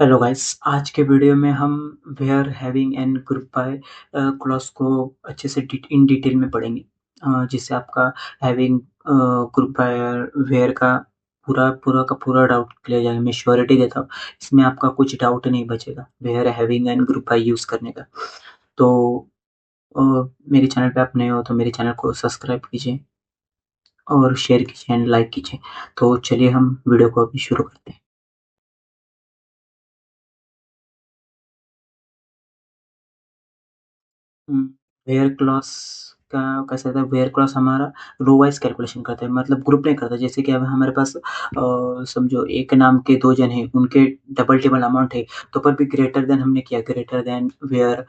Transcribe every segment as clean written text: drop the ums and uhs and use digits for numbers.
Hello guys, आज के video में हम where having and group by clause को अच्छे से इन डिटेल में पढ़ेंगे, जिससे आपका हैविंग ग्रुप बाय वेयर का पूरा पूरा का पूरा डाउट क्लियर जाएगा। मैं श्योरिटी देता हूँ, इसमें आपका कुछ डाउट नहीं बचेगा where having and group by use करने का। तो अ, मेरे चैनल पे आप नए हो तो मेरे चैनल को सब्सक्राइब कीजिए और शेयर कीजिए एंड लाइक कीजिए। तो चलिए हम वीडियो को अभी शुरू करते हैं। हुँ, वेयर क्लॉज़ का कैसा था, वेयर क्लॉज़ हमारा रो वाइज़ कैलकुलेशन करता है, मतलब ग्रुप नहीं करता। जैसे कि अब हमारे पास समझो एक नाम के 2 जन हैं, उनके डबल टेबल अमाउंट है, तो पर भी ग्रेटर देन हमने किया, ग्रेटर देन वेयर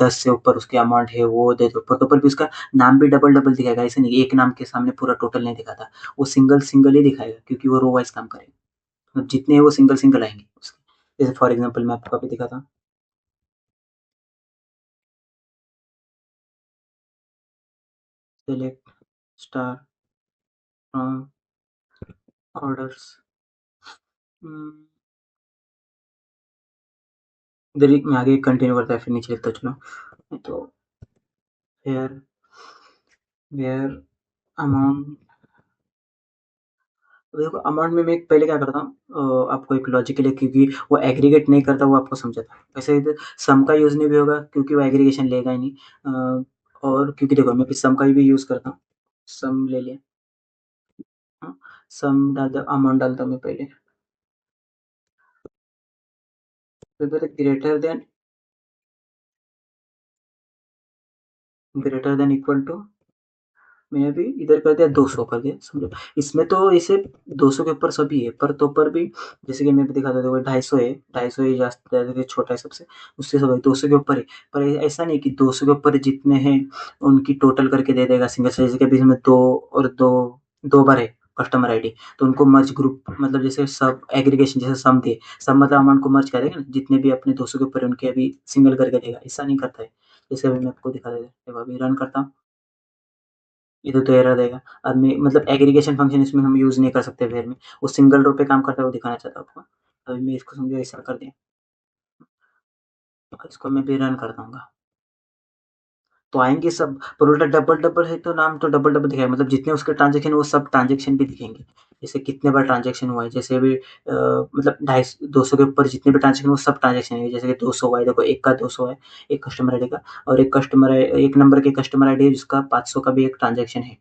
10 से ऊपर उसकी अमाउंट है वो दे दो, पर तो पर भी उसका नाम भी डबल-डबल दिखाएगा। ऐसा नहीं एक नाम के सामने पूरा टोटल नहीं दिखाता, वो सिंगल-सिंगल ही दिखाएगा क्योंकि वो रो वाइज़ काम करेगा। मतलब जितने हैं वो सिंगल-सिंगल आएँगे उसके। जैसे फॉर एग्ज़ाम्पल मैं आपको अभी दिखाता हूँ, सेलेक्ट स्टार फ्रॉम ऑर्डर्स। उम, इधर ही मैं आगे कंटिन्यू करता है फिर नीचे लिखता चलो। तो वेयर वेयर अमाउंट, देखो अमाउंट में मैं पहले क्या करता हूँ, आपको एक लॉजिक के लिए, क्योंकि वो एग्रीगेट नहीं करता, वो आपको समझाता हूँ। वैसे इधर सम का यूज़ नहीं भी होगा क्योंकि वो एग्रीगेशन लेगा ही नहीं। और क्योंकि देखो मैं फिर सम का भी यूज़ करता हूँ। सम ले लिया, हाँ, सम डाल दिया, अमाउंट डालता हूँ मैं पहले, फिर ग्रेटर देन इक्वल टू, मैंने भी इधर कर दिया 200 कर दिया, समझो। इसमें तो इसे 200 के ऊपर सभी है, पर तो पर भी जैसे कि मैं भी दिखाता था, वो 250 है, 250 ही ज़्यादा छोटा है सबसे, उससे सब 200 के ऊपर है। पर ऐसा नहीं कि 200 के ऊपर जितने हैं उनकी टोटल करके दे देगा सिंगल से। जैसे कि अभी इसमें दो और दो, दो बार है कस्टमर आईडी, तो उनको मर्ज ग्रुप, मतलब जैसे सब एग्रीगेशन जैसे सम दिए, सब मतलब अमाउंट को मर्ज कर देगा ना, जितने भी अपने 200 के ऊपर है उनके अभी सिंगल करके देगा, ऐसा नहीं करता है। जैसे अभी मैं आपको दिखा देता हूँ, देखो अभी रन करता हूँ, इधर तो एरर देगा। अब मैं मतलब एग्रीगेशन फंक्शन इसमें हम यूज़ नहीं कर सकते वेर में, वो सिंगल रो पे काम करता है, वो दिखाना चाहता हूँ आपको। अभी मैं इसको समझो ऐसा कर दिया, इसको मैं भी रन कर दूँगा, तो आएँगे सब, पर उल्टा डबल-डबल है तो नाम तो डबल-डबल दिखाएगा, मतलब जितने उसके ट्रांज़ैक्शन है वो सब ट्रांज़ैक्शन भी दिखेंगे। जैसे कितने बार ट्रांज़ैक्शन हुआ है, जैसे अभी मतलब 250 के ऊपर जितने भी ट्रांज़ैक्शन वो सब ट्रांज़ैक्शन है। जैसे कि 200 हुआ है, देखो एक का 200 है, एक कस्टमर आईडी का, और एक नंबर के कस्टमर आईडी है जिसका 500 का भी एक ट्रांज़ैक्शन है।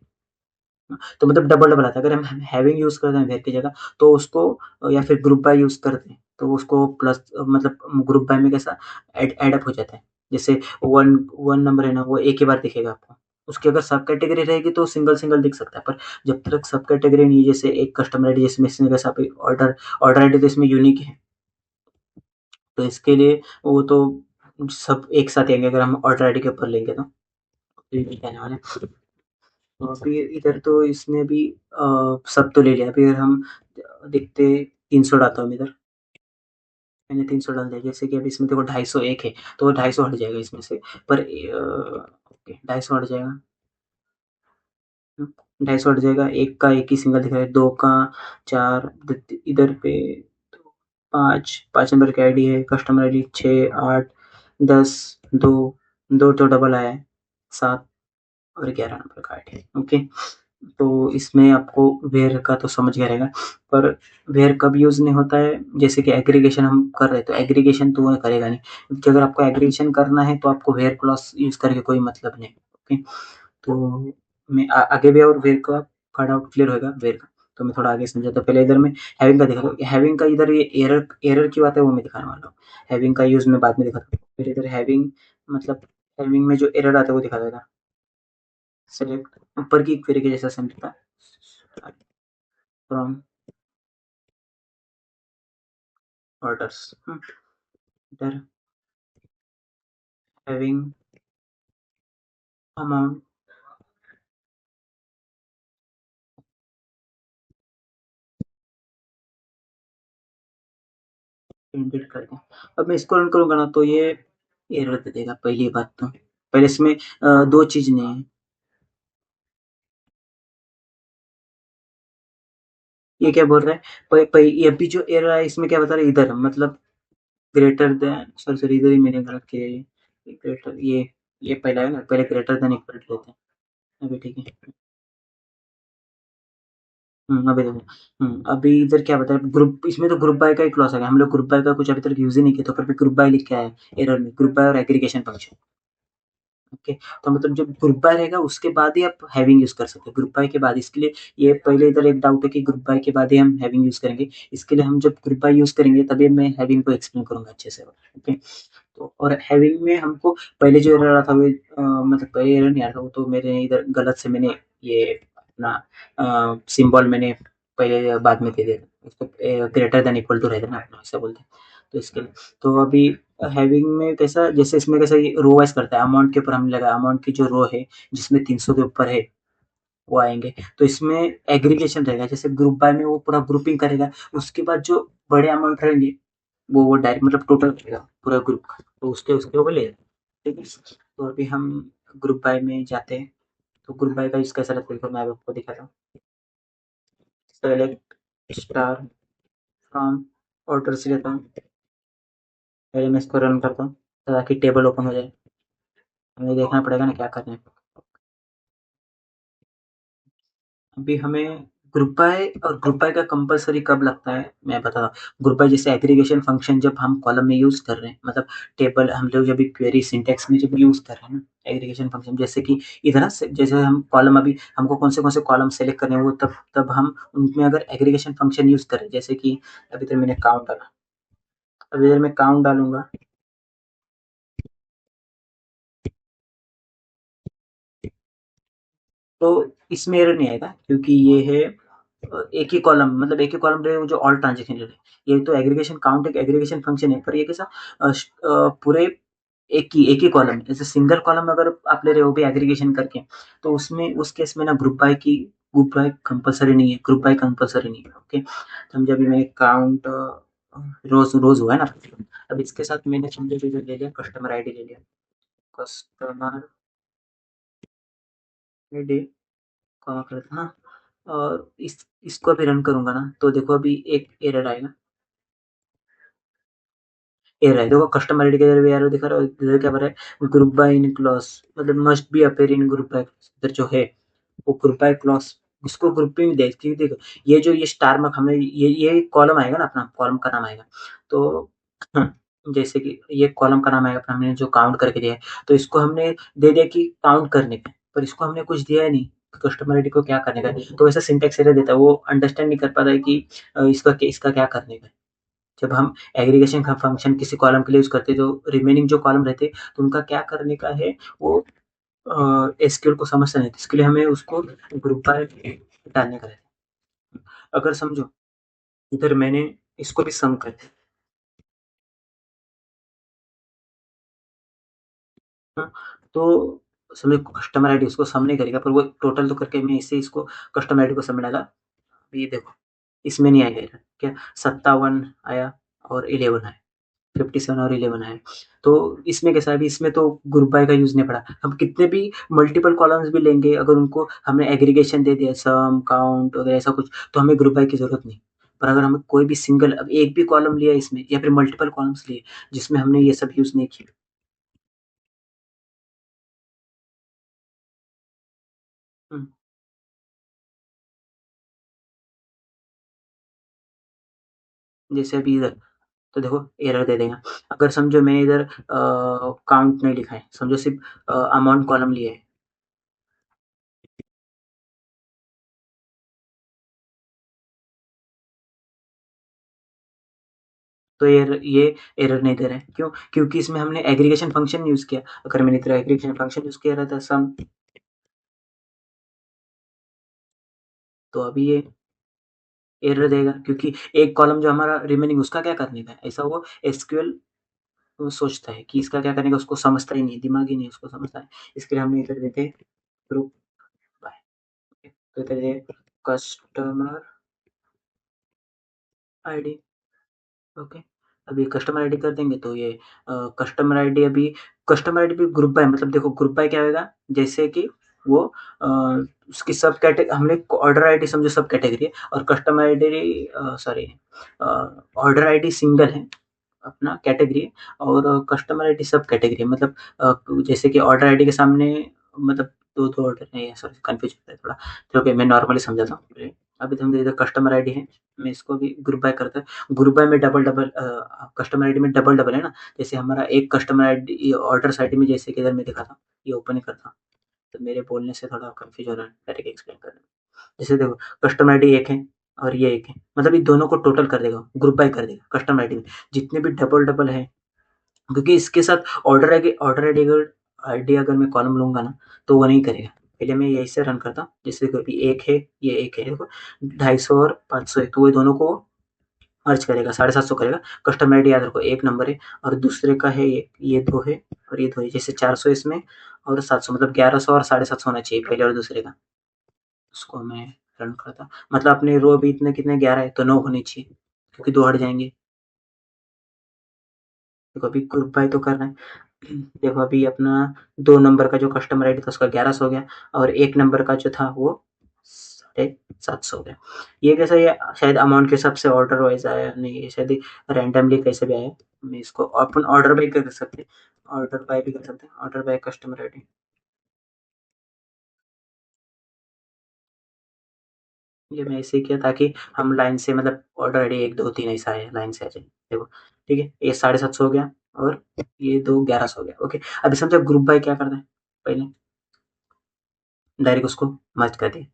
तो मतलब डबल-डबल आता है। अगर हम हैविंग यूज़ करते हैं वेर की जगह, तो उसको या फिर ग्रुप बाय यूज़ करते हैं, तो उसको प्लस मतलब ग्रुप बाय में कैसा ऐड अप हो जाता है। जैसे 1 नंबर है ना, वो एक ही बार दिखेगा आपको। उसकी अगर सब कैटेगरी रहेगी तो सिंगल-सिंगल दिख सकता है, पर जब तक सब कैटेगरी नहीं है, जैसे एक कस्टमर आईडी जिसमें इसमें कैसा अभी ऑर्डर ऑर्डर आईडी तो इसमें यूनिक है, तो इसके लिए वो तो सब एक साथ आएँगे अगर हम ऑर्डर आईडी के ऊपर लेंगे तो। ये भी कहने वाले हैं। तो फिर इधर तो इसने भी सब तो ले लिया, फिर हम देखते 300 डालता हूँ इधर, मैंने 300 डाल दिया। जैसे कि अभी इसमें देखो 251 है, तो 250 हट जाएगा इसमें से, पर ओके 250 हट जाएगा, 250 हट जाएगा, 1 का 1 ही सिंगल दिख रहा है, 2 का 4, इधर पे 5, 5 नंबर की आईडी है, कस्टमर आईडी 6, 8, 10, 2, 2 तो डबल आया है, 7 और 11 नंबर का आईडी है, ओके। तो इसमें आपको वेयर का तो समझ गया रहेगा, पर वेयर कब यूज़ नहीं होता है, जैसे कि एग्रीगेशन हम कर रहे हैं, तो एग्रीगेशन तो वो करेगा नहीं, क्योंकि अगर आपको एग्रीगेशन करना है तो आपको वेयर क्लॉज़ यूज़ करके कोई मतलब नहीं, ओके। तो मैं आगे भी और वेयर का डाउट क्लियर होएगा वेयर का, तो मैं थोड़ा आगे समझाता हूँ। पहले इधर मैं हैविंग का दिखा रहा हूँ, हैविंग का इधर ये एरर एरर की बात है वो मैं दिखाने वाला हूँ। हैविंग का यूज़ मैं बाद में दिखाता हूँ। फिर इधर हैविंग मतलब हैविंग में जो एरर आता है वो दिखा देगा। सेलेक्ट ऊपर की क्वेरी के जैसा सेम दिखता है, फ्रॉम ऑर्डर्स, इधर हैविंग अमाउंट इंडिकेट कर दें। अब मैं इसको रन करूँगा ना, तो ये एरर दे देगा पहली बात तो। पहले इसमें 2 चीज़ नहीं है। ये क्या बोल रहा है? प प ये अभी जो एरर आया इसमें क्या बता रहा है, इधर मतलब ग्रेटर देन, सॉरी सॉरी, इधर ही मैंने गलत किया ये ग्रेटर, ये पहला है ना, पहले ग्रेटर देन इक्वल टू लेते हैं। अभी ठीक है। अभी देखो। अभी इधर क्या बताया ग्रुप, इसमें तो ग्रुप बाय का ही क्लॉज है, हम लोग ग्रुप बाय का कुछ अभी तक यूज ही नहीं किया, तो फिर भी ग्रुप बाय लिख के आया एरर में, ग्रुप बाय और एग्रीगेशन फंक्शन। ओके, तो मतलब जब ग्रुप बाय रहेगा उसके बाद ही आप हैविंग यूज कर सकते हैं, ग्रुप बाय के बाद। इसके लिए ये पहले इधर एक डाउट है कि ग्रुप बाय के बाद ही हम हैविंग यूज करेंगे, इसके लिए हम जब ग्रुप बाय यूज करेंगे तभी मैं हैविंग को एक्सप्लेन करूंगा अच्छे से। ओके, तो और हैविंग में हमको पहले जो एरर आ रहा था वो मतलब पहले एरर नहीं आ रहा था, वो तो मेरे इधर गलत से मैंने ये अपना सिंबल मैंने पहले बाद में दे दिया, उसको ग्रेटर देन इक्वल टू रहता है ना अपना, ऐसा बोलते हैं। तो इसके लिए तो अभी हैविंग में कैसा, जैसे इसमें कैसा ये रो वाइज करता है, अमाउंट के ऊपर हमने लगा, अमाउंट की जो रो है जिसमें 300 के ऊपर है वो आएंगे। तो इसमें एग्रीगेशन रहेगा, जैसे ग्रुप बाय में वो पूरा ग्रुपिंग करेगा, उसके बाद जो बड़े अमाउंट रहेंगे वो डायरेक्ट मतलब टोटल करेगा पूरा ग्रुप का, तो उसके उसके वो ले, ठीक है। तो अभी हम ग्रुप बाय में जाते हैं, तो ग्रुप बाय का इसका कैसा रहता है, मैं आपको दिखाता हूँ। सेलेक्ट स्टार फ्रॉम ऑर्डर से लेता हूँ, पहले मैं इसको रन करता हूँ ताकि टेबल ओपन हो जाए, हमें देखना पड़ेगा ना क्या करना है। अभी हमें ग्रुप बाय, और ग्रुप बाय का कंपलसरी कब लगता है मैं बता रहा हूँ। ग्रुप बाय जैसे एग्रीगेशन फंक्शन जब हम कॉलम में यूज कर रहे हैं, मतलब टेबल हम लोग जब क्वेरी सिंटेक्स में जब यूज कर रहे हैं ना एग्रीगेशन फंक्शन, जैसे कि इधर ना जैसे हम कॉलम, अभी हमको कौन से कॉलम सेलेक्ट करने हैं वो तब तब हम उनमें अगर एग्रीगेशन फंक्शन यूज करें, जैसे कि अभी तो मैंने काउंट डाला, अभी इधर मैं काउंट डालूंगा तो इसमें एरर नहीं आएगा, क्योंकि ये है एक ही कॉलम, मतलब एक ही कॉलम रहे जो ऑल ट्रांजेक्शन रहे। ये तो एग्रीगेशन काउंट एक एग्रीगेशन फंक्शन है, पर ये कैसा पूरे एक ही कॉलम, जैसे सिंगल कॉलम अगर आप ले रहे हो भी एग्रीगेशन करके, तो उसमें उस केस में ना ग्रुप बाय कंपलसरी नहीं है, ग्रुप बाय कंपलसरी नहीं है। ओके, तो हम जब भी मैंने काउंट रोज रोज हुआ है ना, अब इसके साथ मैंने समझो जो ले लिया कस्टमर आईडी ले लिया, कस्टमर आईडी कॉमा कर देता, हाँ। और इसको अभी रन करूंगा ना, तो देखो अभी एक एरर आएगा, एरर आएगा, देखो कस्टमर आईडी के इधर भी एरर दिखा रहा है, इधर क्या बोल रहा है ग्रुप बाय इन क्लॉज, मतलब must be appear in group by, इधर जो है वो ग्रुप बाय क्लॉज, इसको ग्रुपिंग में देखिए, देखो ये स्टार मार्क हमें ये कॉलम आएगा ना, अपना कॉलम का नाम आएगा। तो जैसे कि ये कॉलम का नाम आएगा अपना, हमने जो काउंट करके दिया है, तो इसको हमने दे दिया कि काउंट करने का, पर इसको हमने कुछ दिया ही नहीं कस्टमर आईडी को क्या करने का है, तो वैसा सिंटेक्स एरर देता है, वो अंडरस्टैंड नहीं कर पाता है कि इसका क्या करने का है। जब हम एग्रीगेशन का फंक्शन किसी कॉलम के लिए यूज करते हैं, तो रिमेनिंग जो कॉलम रहते हैं तो उनका क्या करने का है वो एसक्यूएल को समझता नहीं, इसके लिए हमें उसको ग्रुप बाय डालने का रहता है। अगर समझो इधर मैंने इसको भी सम कर दिया, हाँ, तो समझो कस्टमर आईडी उसको सम नहीं करेगा, पर वो टोटल तो करके मैं इससे इसको कस्टमर आईडी को सम में डाला, ये देखो इसमें नहीं आएगा error, क्या 57 आया और 11 आया, 57 और 11 आया। तो इसमें कैसा है, अभी इसमें तो ग्रुप बाय का यूज नहीं पड़ा, हम कितने भी मल्टीपल कॉलम्स भी लेंगे, अगर उनको हमने एग्रीगेशन दे दिया सम काउंट वगैरह ऐसा कुछ, तो हमें ग्रुप बाय की जरूरत नहीं। पर अगर हमें कोई भी सिंगल, अब एक भी कॉलम लिया इसमें या फिर मल्टीपल कॉलम्स लिए जिसमें हमने ये सब यूज नहीं किया। हम्म, जैसे अभी इधर तो देखो एरर दे देगा, अगर समझो मैंने इधर काउंट नहीं लिखा है, समझो सिर्फ अमाउंट कॉलम लिया है, तो ये एरर नहीं दे रहा है, क्यों, क्योंकि इसमें हमने एग्रीगेशन फंक्शन यूज किया, अगर मैंने इधर एग्रीगेशन फंक्शन यूज किया रहता सम, तो अभी ये एरर देगा, क्योंकि एक कॉलम जो हमारा रिमेनिंग उसका क्या करने का है, ऐसा वो एसक्यूएल वो सोचता है कि इसका क्या करने का, उसको समझता ही नहीं, दिमाग ही नहीं उसको समझता है। इसके लिए हमने इधर देते ग्रुप बाय, तो इधर दे कस्टमर आईडी। ओके, अभी कस्टमर आईडी कर देंगे तो ये कस्टमर आईडी, अभी कस्टमर आईडी भी ग्रुप बाय, मतलब देखो ग्रुप बाय क्या होगा, जैसे कि वो अ, उसकी सब कैटेगरी, हमने ऑर्डर आईडी समझो सब कैटेगरी है, और customer ID sorry order ID single है, अपना कैटेगरी है और कस्टमर आईडी सब कैटेगरी है। मतलब जैसे कि ऑर्डर आईडी के सामने मतलब दो ऑर्डर नहीं है, सॉरी कन्फ्यूज होता है थोड़ा। तो ओके, मैं नॉर्मली समझाता हूँ। अभी तो हम इधर कस्टमर आईडी है, मैं इसको भी ग्रुप बाय करता है। ग्रुप बाय में डबल डबल कस्टमर आईडी में डबल डबल है ना। जैसे हमारा एक कस्टमर आईडी ऑर्डर आईडी में जैसे कि इधर मैं दिखा था, ये ओपन ही करता हूँ। तो मेरे बोलने से थोड़ा कंफ्यूज हो रहा है डायरेक्ट एक्सप्लेन करने में। जैसे देखो, कस्टमर आईडी एक है और ये एक है, मतलब इन दोनों को टोटल कर देगा, ग्रुप बाय कर देगा कस्टमर आईडी में। जितने भी डबल डबल है, क्योंकि इसके साथ ऑर्डर आईडी अगर मैं कॉलम लूंगा ना, तो वो नहीं करेगा। पहले मैं यही से रन करता हूँ। जैसे कि एक है, ये एक है, देखो 250 और 500 है, तो ये दोनों को मर्ज करेगा, 750 करेगा। कस्टमर आईडी याद रखो, एक नंबर है और दूसरे का है ये दो है और ये दो है। जैसे 400 इसमें और 700, मतलब 1100 और 750 होना चाहिए पहले और दूसरे का। उसको मैं रन करता, मतलब अपने रो भी इतने कितने 11 है, तो 9 होनी चाहिए, क्योंकि दो हट जाएंगे। देखो अभी ग्रुप बाय तो कर रहे हैं। देखो अभी अपना 2 नंबर का जो कस्टमर आईडी था उसका 1100 हो गया और 1 नंबर का जो था वो 750 हो गया। ये कैसा, ये शायद अमाउंट के हिसाब से ऑर्डर वाइज आया नहीं, ये शायद रैंडमली कैसे भी आया। मैं इसको अपन ऑर्डर बाय कर सकते हैं, ऑर्डर बाय भी कर सकते हैं, ऑर्डर बाय कस्टमर आईडी। ये मैं ऐसे ही किया ताकि हम लाइन से, मतलब ऑर्डर आईडी 1 2 3 ऐसा है, लाइन से आ जाए। देखो ठीक है, ये 750 हो गया और ये दो 1100 हो गया। ओके, अभी समझो ग्रुप बाय क्या करना है। पहले डायरेक्ट उसको मर्ज कर दिया,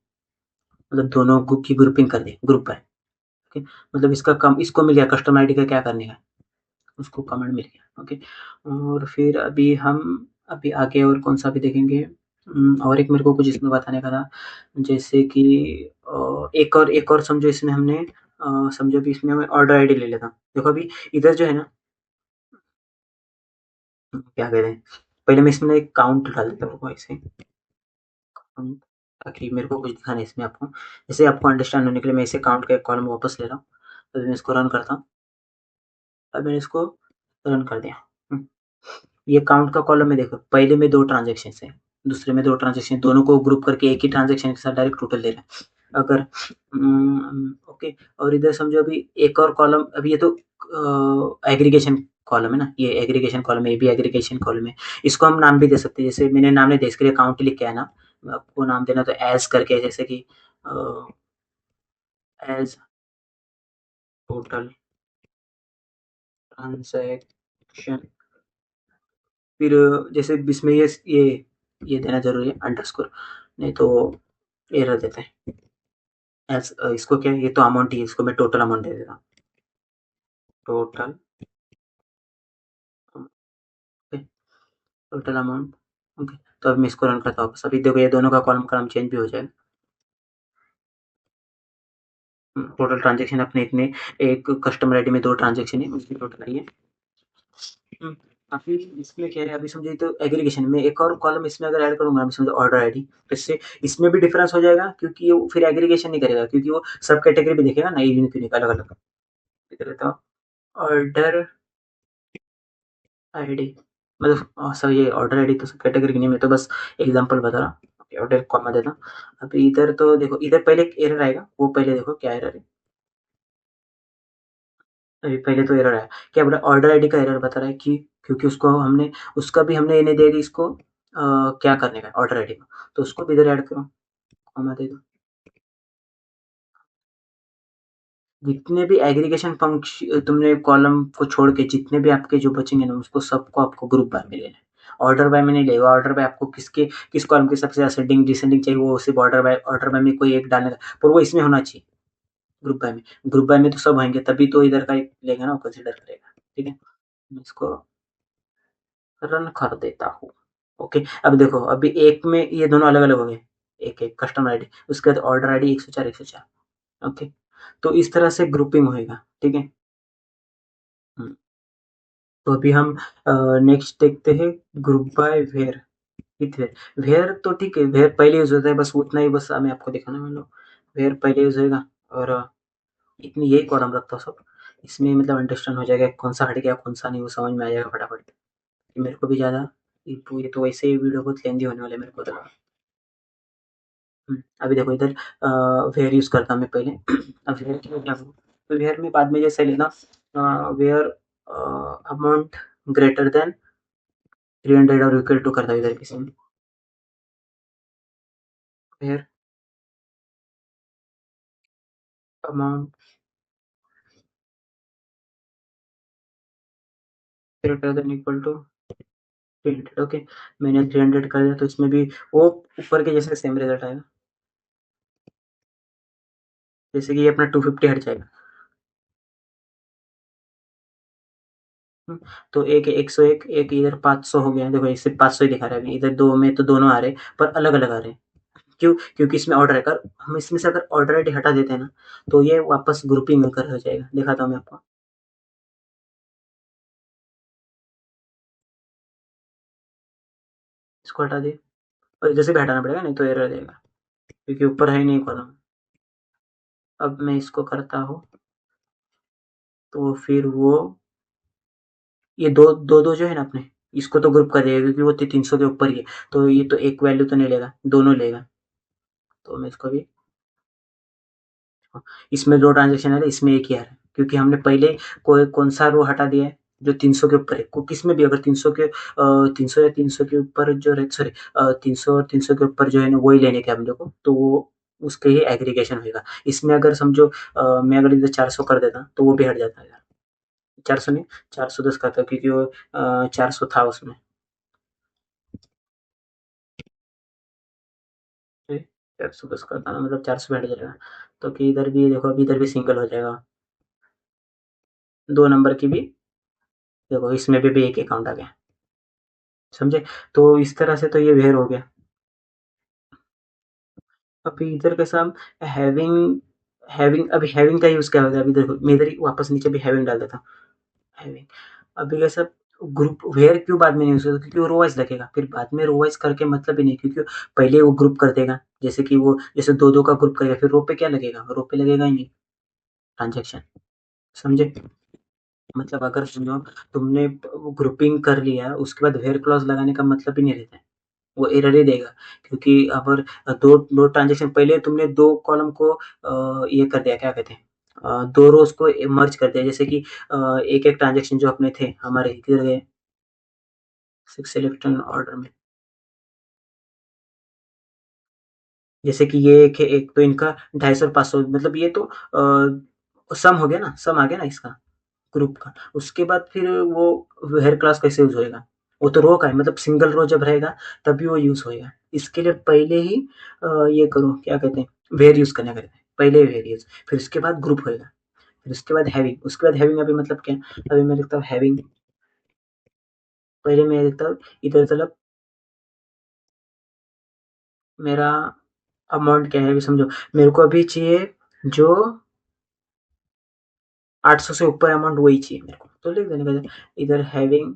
मतलब दोनों की ग्रुपिंग कर दी, ग्रुप बाय। ओके, मतलब इसका कम इसको मिल गया कस्टमर आईडी का क्या करने का, उसको कमांड मिल गया। ओके, और फिर अभी हम अभी आगे और कौन सा भी देखेंगे। और एक मेरे को कुछ इसमें बताने का था, जैसे कि एक और समझो इसमें हमने समझो भी इसमें मैं ऑर्डर आईडी ले लेता हूँ। देखो अभी इधर जो है ना, क्या कहते हैं, पहले मैं इसमें एक काउंट डाल देता हूँ ऐसे, ताकि मेरे को कुछ दिखाना है इसमें आपको। जैसे आपको अंडरस्टैंड होने के लिए मैं इसे काउंट का एक कॉलम वापस ले रहा हूँ। तो मैं इसको रन करता हूँ। अब मैंने इसको रन कर दिया। ये काउंट का कॉलम में देखो, पहले में 2 ट्रांज़ैक्शन है, दूसरे में 2 ट्रांज़ैक्शन, दोनों को ग्रुप करके एक ही ट्रांज़ैक्शन के साथ डायरेक्ट टोटल दे रहा है। अगर ओके, और इधर समझो अभी एक और कॉलम, अभी ये तो एग्रीगेशन कॉलम है ना, ये एग्रीगेशन कॉलम है, ये भी एग्रीगेशन कॉलम है। इसको हम नाम भी दे सकते हैं, जैसे मैंने नाम नहीं दिया इसके लिए, काउंट लिख के है ना, आपको नाम देना तो एज करके, जैसे कि एज टोटल ट्रांज़ैक्शन। फिर जैसे इसमें ये देना ज़रूरी है अंडरस्कोर, नहीं तो एरर देता है। एस इसको क्या है, ये तो अमाउंट ही है, इसको मैं टोटल अमाउंट दे देता हूँ, total okay, total amount. Okay, तो अब मैं इसको रन करता हूँ। अभी देखो ये दोनों का कॉलम का नाम चेंज भी हो जाएगा। टोटल ट्रांजेक्शन अपने इतने, एक कस्टमर आईडी में 2 ट्रांजेक्शन है, उसकी टोटल आई है। अभी इसमें क्या है, अभी समझिए तो एग्रीगेशन में एक और कॉलम इसमें अगर ऐड करूँगा, अभी समझो ऑर्डर आईडी, तो इससे इसमें भी डिफरेंस हो जाएगा, क्योंकि वो फिर एग्रीगेशन नहीं करेगा, क्योंकि वो सब कैटेगरी भी देखेगा ना, यूनिक यूनिक अलग अलग। देख लेता हूँ ऑर्डर आईडी, मतलब सर ये ऑर्डर आईडी तो सब कैटेगरी की नहीं, मैं तो बस एग्जांपल बता रहा हूँ। ऑर्डर कॉमा देता हूँ। अभी इधर तो देखो, इधर पहले एक एरर आएगा, वो पहले देखो क्या एरर है। अभी पहले तो एरर आया, क्या बोला, ऑर्डर आईडी का एरर बता रहा है कि क्योंकि उसको हमने, उसका भी हमने इन्हें दे दी इसको क्या करने का ऑर्डर आईडी में, तो उसको भी इधर ऐड करो, कॉमा दे दो। जितने भी एग्रीगेशन फंक्शन तुमने कॉलम को छोड़ के जितने भी आपके जो बचेंगे ना, उसको सबको आपको ग्रुप बाय में लेना है। ऑर्डर बाय में नहीं लेगा, ऑर्डर बाय आपको किस कॉलम के सबसे असेंडिंग डिसेंडिंग चाहिए, वो सिर्फ ऑर्डर बाय में कोई एक डालने का, पर वो इसमें होना चाहिए ग्रुप बाय में। ग्रुप बाय में तो सब होंगे, तभी तो इधर का एक लेगा ना, वो कंसिडर करेगा। ठीक है, मैं इसको रन कर देता हूँ। ओके, अब देखो अभी एक में ये दोनों अलग अलग हो गए, एक एक कस्टमर आईडी, उसके बाद ऑर्डर आईडी 104 ओके, तो इस तरह से ग्रुपिंग होएगा। ठीक है, हम्म, तो अभी हम नेक्स्ट देखते हैं, group by where with where. Where तो ठीक है, वेयर पहले यूज होता है, बस उतना ही, बस मैं आपको दिखाना मान लो। वेयर पहले यूज होएगा और इतनी यही कॉलम रखता हूँ सब, इसमें मतलब अंडरस्टैंड हो जाएगा कौन सा हट गया कौन सा नहीं, वो समझ में आ जाएगा फटाफट। मेरे को भी ज़्यादा, ये तो वैसे ही वीडियो बहुत लेंदी होने वाला है मेरे को तो। अभी देखो इधर वेयर यूज़ करता हूँ मैं पहले। अब वेयर की क्या करूँ, तो वेयर में बाद में जैसे लेना वेयर अमाउंट ग्रेटर देन 300 और इक्वल टू करता है इधर किसी में, फिर amount greater than equal to 300। Okay, मैंने 300 कर दिया, तो इसमें भी वो ऊपर के जैसे सेम रिजल्ट आएगा, जैसे कि ये अपना 250 हट जाएगा। तो एक 101, एक इधर 500 हो गया। देखो ये सिर्फ 500 ही दिखा रहा है अभी, इधर दो में तो दोनों आ रहे पर अलग अलग आ रहे हैं। क्यों? क्योंकि इसमें ऑर्डर है। अगर हम इसमें से अगर ऑर्डर आईडी हटा देते हैं ना, तो ये वापस ग्रुपिंग में कर हो जाएगा। दिखाता हूँ मैं आपको, इसको हटा दिए और इधर से भी हटाना पड़ेगा, नहीं तो एरर देगा, क्योंकि ऊपर है ही नहीं कॉलम। अब मैं इसको करता हूँ, तो फिर वो ये दो दो दो जो है ना अपने, इसको तो ग्रुप कर देगा, क्योंकि वो 300 के ऊपर ही है, तो ये तो एक वैल्यू तो नहीं लेगा, दोनों लेगा। तो मैं इसको भी, इसमें दो ट्रांजेक्शन है, इसमें एक ही आ रहा है, क्योंकि हमने पहले कोई कौन सा रो हटा दिया है जो 300 के ऊपर है। को किस में भी अगर 300 के 300 या 300 के ऊपर जो है, सॉरी 300 और 300 के ऊपर जो है ना, वही लेने के हम लोग को, तो वो उसके ही एग्रीगेशन होगा। इसमें अगर समझो मैं अगर इधर 400 कर देता, तो वो भी हट जाता है यार। 400 नहीं, 410 करता, क्योंकि वो 400 था उसमें। 410 करता ना, मतलब 400 बैठ जाएगा। तो कि इधर भी देखो, अभी इधर भी सिंगल हो जाएगा, दो नंबर की भी। देखो इसमें भी एक अकाउंट आ गया, समझे? तो इस तरह से तो ये वेर हो गया। अभी इधर कैसा हम हैविंग हैविंग अभी हैविंग का यूज क्या होगा? अभी देखो मैं इधर ही वापस नीचे भी हैविंग डाल देता हूँ, हैविंग। अभी कैसा ग्रुप वेयर क्यों बाद में नहीं यूज होता? क्योंकि वो रो वाइज लगेगा, फिर बाद में रो वाइज करके मतलब ही नहीं, क्योंकि पहले वो ग्रुप कर देगा, जैसे कि वो जैसे दो दो का ग्रुप करेगा, फिर रो पे क्या लगेगा? रो पे लगेगा ही नहीं ट्रांजेक्शन, समझे? मतलब अगर समझो तुमने ग्रुपिंग कर लिया, उसके बाद वेयर क्लॉज लगाने का मतलब ही नहीं रहता है, वो एरर ही देगा। क्योंकि अगर दो दो ट्रांजेक्शन पहले तुमने दो कॉलम को ये कर दिया, क्या कहते हैं, दो रोज को मर्ज कर दिया, जैसे कि एक एक ट्रांजेक्शन जो अपने थे हमारे किधर गए, सिलेक्शन ऑर्डर में, जैसे कि ये एक है, एक तो इनका 250 और 500, मतलब ये तो सम हो गया ना, सम आ गया ना इसका ग्रुप का। उसके बाद फिर वो हेयर क्लास कैसे यूज होएगा? वो तो रो का है, मतलब सिंगल रो जब रहेगा तभी वो यूज होएगा। इसके लिए पहले ही ये करो, क्या कहते हैं, वेर यूज करने का रहता है, पहले वेर यूज, फिर उसके बाद ग्रुप होएगा, फिर उसके बाद हैविंग, उसके बाद हैविंग अभी मतलब क्या? अभी मैं लिखता हूँ हैविंग, पहले मैं लिखता हूँ इधर तरफ मेरा अमाउंट क्या है, अभी समझो मेरे को अभी चाहिए जो 800 से ऊपर अमाउंट, वही चाहिए मेरे को, तो लिख देने का इधर हैविंग।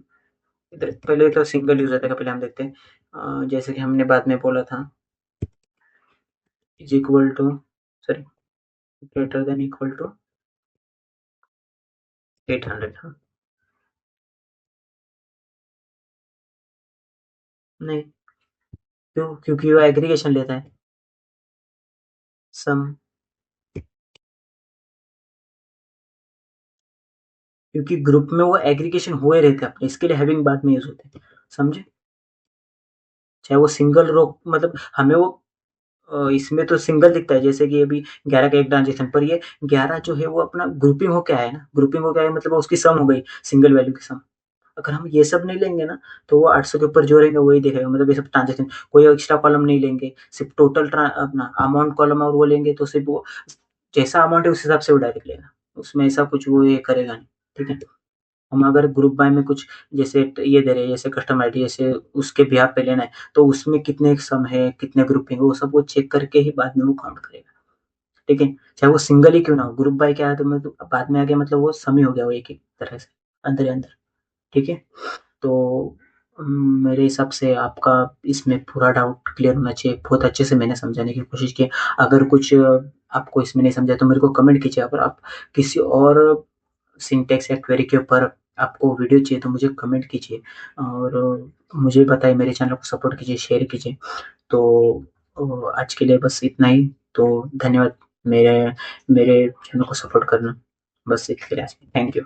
इधर पहले तो सिंगल यूज रहता है, पहले हम देखते हैं जैसे कि हमने बाद में बोला था, is equal to, sorry, greater than equal to 800। हाँ, नहीं, क्यों? क्योंकि वो एग्रीगेशन लेता है, सम, क्योंकि ग्रुप में वो एग्रीगेशन हुए रहते हैं अपने, इसके लिए हैविंग बाद में यूज होते हैं, समझे? चाहे वो सिंगल रो, मतलब हमें वो इसमें तो सिंगल दिखता है, जैसे कि अभी 11 का एक ट्रांजेक्शन पर, ये 11 जो है वो अपना ग्रुपिंग हो क्या है ना, ग्रुपिंग हो क्या है, मतलब वो उसकी सम हो गई, सिंगल वैल्यू की सम। अगर हम ये सब नहीं लेंगे ना, तो वो 800 के ऊपर जो रहेगा वही दिखेगा, मतलब ये सब ट्रांजेक्शन, कोई एक्स्ट्रा कॉलम नहीं लेंगे, सिर्फ टोटल अपना अमाउंट कॉलम और वो लेंगे, तो सिर्फ वो जैसा अमाउंट है उस हिसाब से वो डायरेक्ट लेगा, उसमें ऐसा कुछ वो ये करेगा नहीं, ठीक है? हम अगर ग्रुप बाय में कुछ जैसे ये दे रहे हैं, जैसे कस्टम आईडी, जैसे उसके बिहाफ पे लेना है, तो उसमें कितने सम है, कितने ग्रुपिंग है, वो सब वो चेक करके ही बाद में वो काउंट करेगा, ठीक है? चाहे वो सिंगल ही क्यों ना हो, ग्रुप बाय क्या है, तो मैं तो बाद में आ गया, मतलब वो सम ही हो गया, वो एक एक तरह से अंदर ही अंदर, ठीक है? तो मेरे हिसाब से आपका इसमें पूरा डाउट क्लियर होना चाहिए, बहुत अच्छे से मैंने समझाने की कोशिश की। अगर कुछ आपको इसमें नहीं समझा, तो मेरे को कमेंट कीजिए। अगर आप किसी और सिंटेक्स या क्वेरी के ऊपर आपको वीडियो चाहिए, तो मुझे कमेंट कीजिए, और मुझे बताइए, मेरे चैनल को सपोर्ट कीजिए, शेयर कीजिए। तो आज के लिए बस इतना ही। तो धन्यवाद, मेरे मेरे चैनल को सपोर्ट करना, बस इसके लिए आज, थैंक यू।